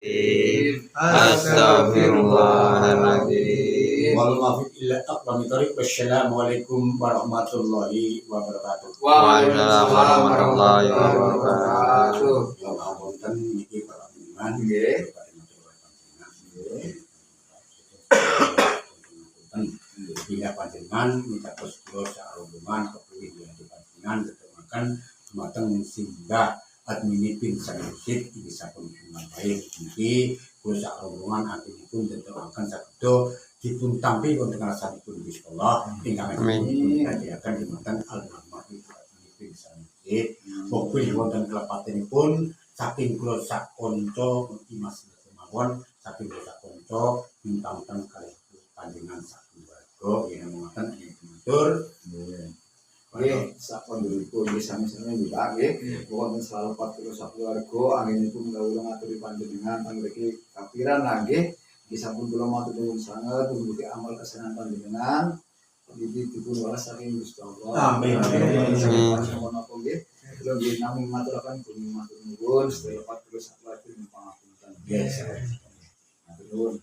Astagfirullahaladzim. Wal mafiq illa aqwami tariq. Wassalamualaikum warahmatullahi wabarakatuh. Waalaikumsalam warahmatullahi wabarakatuh. Ya ngapunten niki para panjenengan bila panjenengan mitados kula sarombongan kepilih di panjenengan ketemakan dumateng singgah adminipun sanggit iki sampun baik niki kula sarombongan atinipun tetelaken saged dipun tampi wonten ngarsanipun Gusti Allah ingkang nyediaken dumateng almarhum adminipun sanggit mobil wonten klepatenipun saking kula sak kanca mugi Mas kemawon saking kula sak kanca mintanten kalih panjenengan sak keluarga yen ngoten matur nggih sak konduripun nggih sami-sami juga nggih wonten selalu 40 sak keluarga anginipun kawula ngaturi panjenengan pangriki kapiran nggih sampun kula matur nuwun sanget mugi amal kesenangan panjenengan dipun waras saking Gusti Allah. Amin. Sampun napa nggih kula nggih namung maturaken bumi matur nuwun sedaya 40 sak keluarga pangapunten. Nggih. Matur nuwun.